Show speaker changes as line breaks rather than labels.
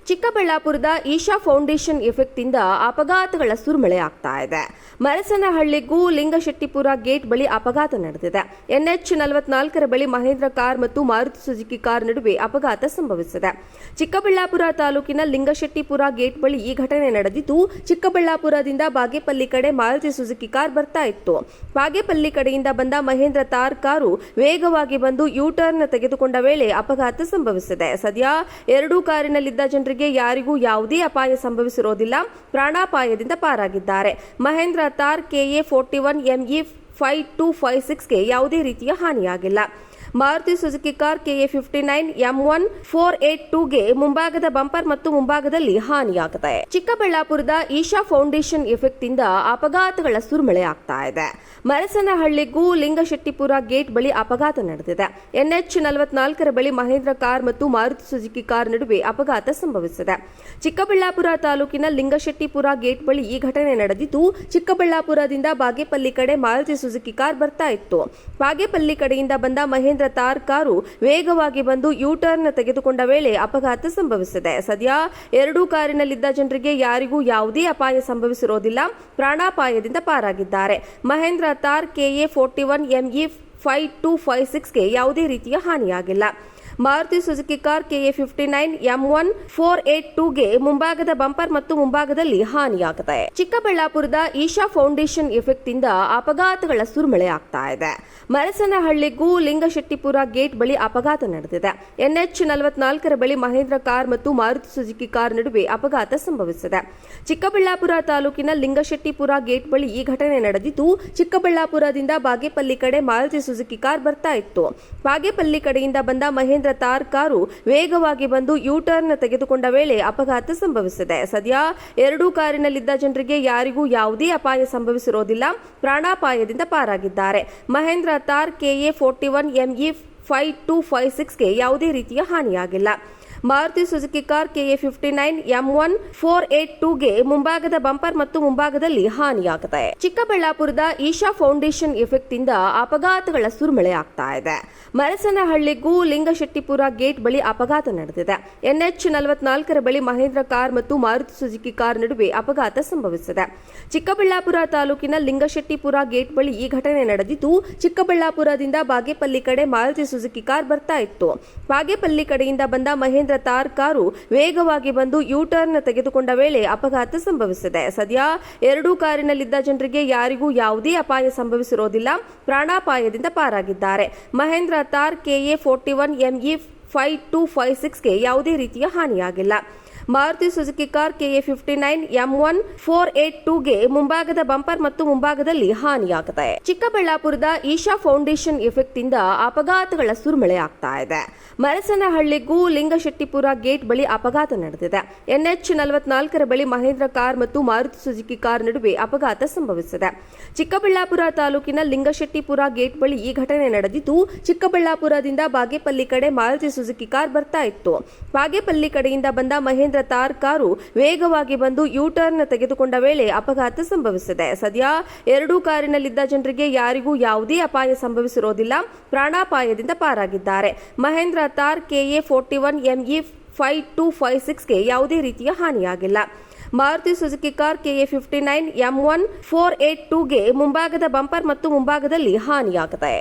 ಚಿಕ್ಕಬಳ್ಳಾಪುರದ ಈಶಾ ಫೌಂಡೇಶನ್ ಎಫೆಕ್ಟ್ನಿಂದ ಅಪಘಾತಗಳ ಸುರಿಮಳೆ ಆಗ್ತಾ ಇದೆ. ಮರಸನಹಳ್ಳಿಗೂ ಲಿಂಗಶೆಟ್ಟಿಪುರ ಗೇಟ್ ಬಳಿ ಅಪಘಾತ ನಡೆದಿದೆ. ಎನ್ಎಚ್ 44 ಬಳಿ ಮಹೇಂದ್ರ ಕಾರ್ ಮತ್ತು ಮಾರುತಿ ಸುಜುಕಿ ಕಾರ್ ನಡುವೆ ಅಪಘಾತ ಸಂಭವಿಸಿದೆ. ಚಿಕ್ಕಬಳ್ಳಾಪುರ ತಾಲೂಕಿನ ಲಿಂಗಶೆಟ್ಟಿಪುರ ಗೇಟ್ ಬಳಿ ಈ ಘಟನೆ ನಡೆದಿದ್ದು, ಚಿಕ್ಕಬಳ್ಳಾಪುರದಿಂದ ಬಾಗೇಪಲ್ಲಿ ಕಡೆ ಮಾರುತಿ ಸುಜುಕಿ ಕಾರ್ ಬರ್ತಾ ಇತ್ತು. ಬಾಗೇಪಲ್ಲಿ ಕಡೆಯಿಂದ ಬಂದ ಮಹೇಂದ್ರ ತಾರ್ ಕಾರು ವೇಗವಾಗಿ ಬಂದು ಯೂ ಟರ್ನ್ ತೆಗೆದುಕೊಂಡ ವೇಳೆ ಅಪಘಾತ ಸಂಭವಿಸಿದೆ. ಸದ್ಯ ಎರಡೂ ಕಾರಿನಲ್ಲಿದ್ದ ಜನರಿಗೆ ಯಾರಿಗೂ ಯಾವುದೇ ಅಪಾಯ ಸಂಭವಿಸಿರೋದಿಲ್ಲ. ಪ್ರಾಣಾಪಾಯದಿಂದ ಪಾರಾಗಿದ್ದಾರೆ. ಮಹೇಂದ್ರ ತಾರ್ KA 41 ME 5256ಗೆ ಯಾವುದೇ ರೀತಿಯ ಹಾನಿಯಾಗಿಲ್ಲ. Maruti Suzuki car KA 59 M1 482ಗೆ ಮುಂಭಾಗದ ಬಂಪರ್ ಮತ್ತು ಮುಂಭಾಗದಲ್ಲಿ ಹಾನಿಯಾಗಿದೆ. ಚಿಕ್ಕಬಳ್ಳಾಪುರದ ಈಶಾ ಫೌಂಡೇಶನ್ ಎಫೆಕ್ಟ್ನಿಂದ ಅಪಘಾತಗಳ ಸುರಿಮಳೆ ಆಗ್ತಾ ಇದೆ. ಮರಸನಹಳ್ಳಿಗೂ ಲಿಂಗಶೆಟ್ಟಿಪುರ ಗೇಟ್ ಬಳಿ ಅಪಘಾತ ನಡೆದಿದೆ. ಎನ್ಎಚ್ 44 ಬಳಿ ಮಹೇಂದ್ರ ಕಾರ್ ಮತ್ತು ಮಾರುತಿ ಸುಜುಕಿ ಕಾರ್ ನಡುವೆ ಅಪಘಾತ ಸಂಭವಿಸಿದೆ. ಚಿಕ್ಕಬಳ್ಳಾಪುರ ತಾಲೂಕಿನ ಲಿಂಗಶೆಟ್ಟಿಪುರ ಗೇಟ್ ಬಳಿ ಈ ಘಟನೆ ನಡೆದಿದ್ದು, ಚಿಕ್ಕಬಳ್ಳಾಪುರದಿಂದ ಬಾಗೇಪಲ್ಲಿ ಕಡೆ ಮಾರುತಿ ಸುಜುಕಿ ಕಾರ್ ಬರ್ತಾ ಇತ್ತು. ಬಾಗೇಪಲ್ಲಿ ಕಡೆಯಿಂದ ಬಂದ ಮಹೇಂದ್ರ ತಾರ್ ಕಾರು ವೇಗವಾಗಿ ಬಂದು ಯೂ ಟರ್ನ್ ತೆಗೆದುಕೊಂಡ ವೇಳೆ ಅಪಘಾತ ಸಂಭವಿಸಿದೆ. ಸದ್ಯ ಎರಡೂ ಕಾರಿನಲ್ಲಿದ್ದ ಜನರಿಗೆ ಯಾರಿಗೂ ಯಾವುದೇ ಅಪಾಯ ಸಂಭವಿಸಿರೋದಿಲ್ಲ. ಪ್ರಾಣಾಪಾಯದಿಂದ ಪಾರಾಗಿದ್ದಾರೆ. ಮಹೇಂದ್ರ ತಾರ್ KA 41 ME 5256ಗೆ ಯಾವುದೇ ರೀತಿಯ ಹಾನಿಯಾಗಿಲ್ಲ. Maruti Suzuki car KA 59 M1 482ಗೆ ಮುಂಭಾಗದ ಬಂಪರ್ ಮತ್ತು ಮುಂಭಾಗದಲ್ಲಿ ಹಾನಿಯಾಗಿದೆ. ಚಿಕ್ಕಬಳ್ಳಾಪುರದ ಈಶಾ ಫೌಂಡೇಶನ್ ಎಫೆಕ್ಟ್ನಿಂದ ಅಪಘಾತಗಳ ಸುರಿಮಳೆ ಆಗ್ತಾ ಇದೆ. ಮರಸನಹಳ್ಳಿಗೂ ಲಿಂಗಶೆಟ್ಟಿಪುರ ಗೇಟ್ ಬಳಿ ಅಪಘಾತ ನಡೆದಿದೆ. ಎನ್ಎಚ್ 44 ಬಳಿ ಮಹೇಂದ್ರ ಕಾರ್ ಮತ್ತು ಮಾರುತಿ ಸುಜುಕಿ ಕಾರ್ ನಡುವೆ ಅಪಘಾತ ಸಂಭವಿಸಿದೆ. ಚಿಕ್ಕಬಳ್ಳಾಪುರ ತಾಲೂಕಿನ ಲಿಂಗಶೆಟ್ಟಿಪುರ ಗೇಟ್ ಬಳಿ ಈ ಘಟನೆ ನಡೆದಿದ್ದು, ಚಿಕ್ಕಬಳ್ಳಾಪುರದಿಂದ ಬಾಗೇಪಲ್ಲಿ ಕಡೆ ಮಾರುತಿ ಸುಜುಕಿ ಕಾರ್ ಬರ್ತಾ ಇತ್ತು. ಬಾಗೇಪಲ್ಲಿ ಕಡೆಯಿಂದ ಬಂದ ಮಹೇಂದ್ರ ತಾರ್ ಕಾರು ವೇಗವಾಗಿ ಬಂದು ಯೂ ಟರ್ನ್ ತೆಗೆದುಕೊಂಡ ವೇಳೆ ಅಪಘಾತ ಸಂಭವಿಸಿದೆ. ಸದ್ಯ ಎರಡೂ ಕಾರಿನಲ್ಲಿದ್ದ ಜನರಿಗೆ ಯಾರಿಗೂ ಯಾವುದೇ ಅಪಾಯ ಸಂಭವಿಸಿರೋದಿಲ್ಲ. ಪ್ರಾಣಾಪಾಯದಿಂದ ಪಾರಾಗಿದ್ದಾರೆ. ಮಹೇಂದ್ರ ತಾರ್ KA 41 ME 5256ಗೆ ಯಾವುದೇ ರೀತಿಯ ಹಾನಿಯಾಗಿಲ್ಲ. Maruti Suzuki car KA 59 M1 482ಗೆ ಮುಂಭಾಗದ ಬಂಪರ್ ಮತ್ತು ಮುಂಭಾಗದಲ್ಲಿ ಹಾನಿಯಾಗಿದೆ. ಚಿಕ್ಕಬಳ್ಳಾಪುರದ ಈಶಾ ಫೌಂಡೇಶನ್ ಎಫೆಕ್ಟ್ನಿಂದ ಅಪಘಾತಗಳ ಸುರಿಮಳೆ ಆಗ್ತಾ ಇದೆ. ಮರಸನಹಳ್ಳಿಗೂ ಲಿಂಗಶೆಟ್ಟಿಪುರ ಗೇಟ್ ಬಳಿ ಅಪಘಾತ ನಡೆದಿದೆ. ಎನ್ಎಚ್ 44 ಬಳಿ ಮಹೇಂದ್ರ ಕಾರ್ ಮತ್ತು ಮಾರುತಿ ಸುಜುಕಿ ಕಾರ್ ನಡುವೆ ಅಪಘಾತ ಸಂಭವಿಸಿದೆ. ಚಿಕ್ಕಬಳ್ಳಾಪುರ ತಾಲೂಕಿನ ಲಿಂಗಶೆಟ್ಟಿಪುರ ಗೇಟ್ ಬಳಿ ಈ ಘಟನೆ ನಡೆದಿದ್ದು, ಚಿಕ್ಕಬಳ್ಳಾಪುರದಿಂದ ಬಾಗೇಪಲ್ಲಿ ಕಡೆ ಮಾರುತಿ ಸುಜುಕಿ ಕಾರ್ ಬರ್ತಾ ಇತ್ತು. ಬಾಗೇಪಲ್ಲಿ ಕಡೆಯಿಂದ ಬಂದ ಮಹೇಂದ್ರ ತಾರ್ ಕಾರು ವೇಗವಾಗಿ ಬಂದು ಯೂ ಟರ್ನ್ ತೆಗೆದುಕೊಂಡ ವೇಳೆ ಅಪಘಾತ ಸಂಭವಿಸಿದೆ. ಸದ್ಯ ಎರಡೂ ಕಾರಿನಲ್ಲಿದ್ದ ಜನರಿಗೆ ಯಾರಿಗೂ ಯಾವುದೇ ಅಪಾಯ ಸಂಭವಿಸಿರೋದಿಲ್ಲ. ಪ್ರಾಣಾಪಾಯದಿಂದ ಪಾರಾಗಿದ್ದಾರೆ. ಮಹೇಂದ್ರ ತಾರ್ KA 41 ME 5256ಗೆ ಯಾವುದೇ ರೀತಿಯ ಹಾನಿಯಾಗಿಲ್ಲ. Maruti Suzuki car KA 59 M1 482ಗೆ ಮುಂಭಾಗದ ಬಂಪರ್ ಮತ್ತು ಮುಂಭಾಗದಲ್ಲಿ ಹಾನಿಯಾಗಿದೆ. ಚಿಕ್ಕಬಳ್ಳಾಪುರದ ಈಶಾ ಫೌಂಡೇಶನ್ ಎಫೆಕ್ಟ್ನಿಂದ ಅಪಘಾತಗಳ ಸುರಿಮಳೆ ಆಗ್ತಾ ಇದೆ. ಮರಸನಹಳ್ಳಿಗೂ ಲಿಂಗಶೆಟ್ಟಿಪುರ ಗೇಟ್ ಬಳಿ ಅಪಘಾತ ನಡೆದಿದೆ. ಎನ್ಎಚ್ 44 ಬಳಿ ಮಹೇಂದ್ರ ಕಾರ್ ಮತ್ತು ಮಾರುತಿ ಸುಜುಕಿ ಕಾರ್ ನಡುವೆ ಅಪಘಾತ ಸಂಭವಿಸಿದೆ. ಚಿಕ್ಕಬಳ್ಳಾಪುರ ತಾಲೂಕಿನ ಲಿಂಗಶೆಟ್ಟಿಪುರ ಗೇಟ್ ಬಳಿ ಈ ಘಟನೆ ನಡೆದಿದ್ದು, ಚಿಕ್ಕಬಳ್ಳಾಪುರದಿಂದ ಬಾಗೇಪಲ್ಲಿ ಕಡೆ ಮಾರುತಿ ಸುಜುಕಿ ಕಾರ್ ಬರ್ತಾ ಇತ್ತು. ಬಾಗೇಪಲ್ಲಿ ಕಡೆಯಿಂದ ಬಂದ ಮಹೇಂದ್ರ ತಾರ್ ಕಾರು ವೇಗವಾಗಿ ಬಂದು ಯೂ ಟರ್ನ್ ತೆಗೆದುಕೊಂಡ ವೇಳೆ ಅಪಘಾತ ಸಂಭವಿಸಿದೆ. ಸದ್ಯ ಎರಡೂ ಕಾರಿನಲ್ಲಿದ್ದ ಜನರಿಗೆ ಯಾರಿಗೂ ಯಾವುದೇ ಅಪಾಯ ಸಂಭವಿಸಿರೋದಿಲ್ಲ. ಪ್ರಾಣಾಪಾಯದಿಂದ ಪಾರಾಗಿದ್ದಾರೆ. ಮಹೇಂದ್ರ ತಾರ್ KA 41 ME 5256ಗೆ ಯಾವುದೇ ರೀತಿಯ ಹಾನಿಯಾಗಿಲ್ಲ. Maruti Suzuki car KA 59 M1 482ಗೆ ಮುಂಭಾಗದ ಬಂಪರ್ ಮತ್ತು ಮುಂಭಾಗದಲ್ಲಿ ಹಾನಿಯಾಗಿದೆ.